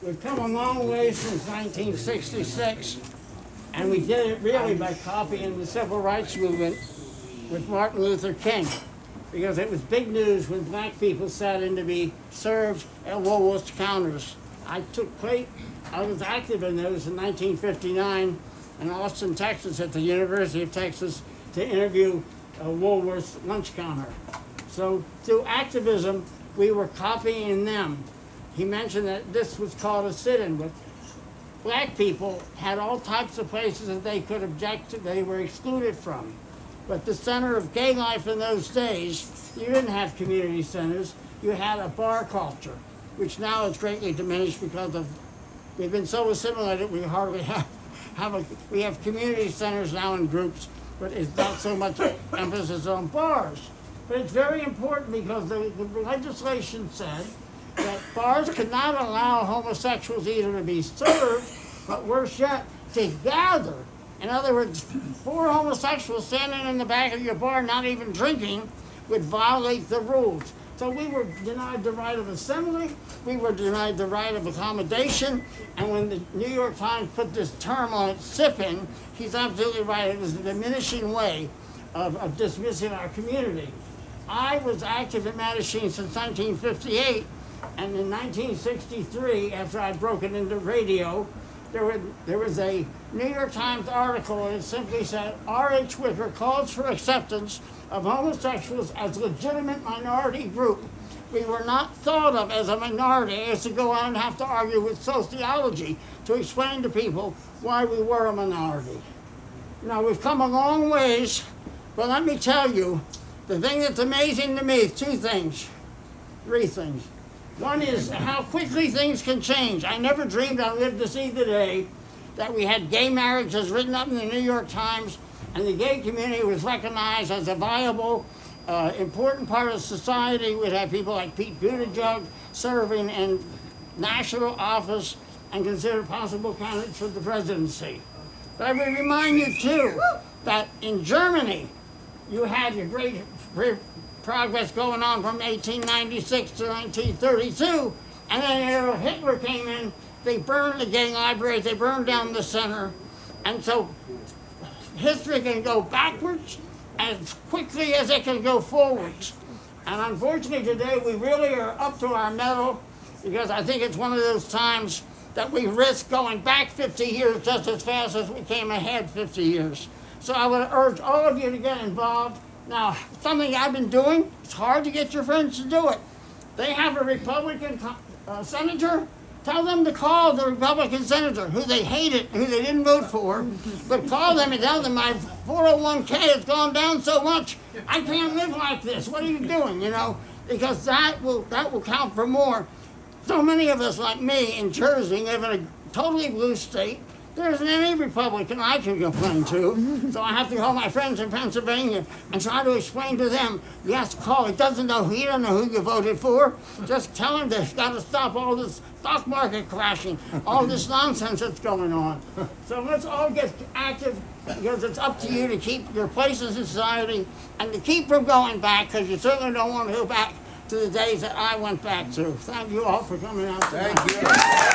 We've come a long way since 1966, and we did it really by copying the civil rights movement with Martin Luther King, because it was big news when black people sat in to be served at Woolworth's counters. I was active in those in 1959 in Austin, Texas, at the University of Texas to interview Woolworth's lunch counter. So through activism, we were copying them. He mentioned that this was called a sit-in, but black people had all types of places that they could object to, they were excluded from. But the center of gay life in those days, you didn't have community centers, you had a bar culture, which now is greatly diminished because we've been so assimilated we hardly we have community centers now in groups, but it's not so much emphasis on bars. But it's very important because the legislation said that bars could not allow homosexuals either to be served, but worse yet, to gather. In other words, 4 homosexuals standing in the back of your bar, not even drinking, would violate the rules. So we were denied the right of assembly, we were denied the right of accommodation, and when the New York Times put this term on it, sip-in, he's absolutely right, it was a diminishing way of dismissing our community. I was active in Mattachine since 1958, and in 1963, after I'd broken into radio, there was a New York Times article, and it simply said, R.H. Wicker calls for acceptance of homosexuals as legitimate minority group. We were not thought of as a minority, as to go on and have to argue with sociology to explain to people why we were a minority. Now, we've come a long ways, but let me tell you, the thing that's amazing to me is 3 things. One is how quickly things can change. I never dreamed I'd live to see the day that we had gay marriage as written up in the New York Times, and the gay community was recognized as a viable, important part of society. We'd have people like Pete Buttigieg serving in national office and considered possible candidates for the presidency. But I would remind you, too, that in Germany, you had your great progress going on from 1896 to 1932, and then Hitler came in, they burned the gay libraries, they burned down the center, and so history can go backwards as quickly as it can go forwards. And unfortunately today we really are up to our mettle, because I think it's one of those times that we risk going back 50 years just as fast as we came ahead 50 years. So I would urge all of you to get involved. Now, something I've been doing, it's hard to get your friends to do it. They have a Republican senator. Tell them to call the Republican senator, who they hated, who they didn't vote for, but call them and tell them my 401k has gone down so much, I can't live like this. What are you doing, Because that will count for more. So many of us, like me, in Jersey, live in a totally blue state. There isn't any Republican I can complain to, so I have to call my friends in Pennsylvania and try to explain to them, yes, call. He doesn't know who you voted for. Just tell him they've got to stop all this stock market crashing, all this nonsense that's going on. So let's all get active, because it's up to you to keep your place in society and to keep from going back, because you certainly don't want to go back to the days that I went back to. Thank you all for coming out tonight. Thank you.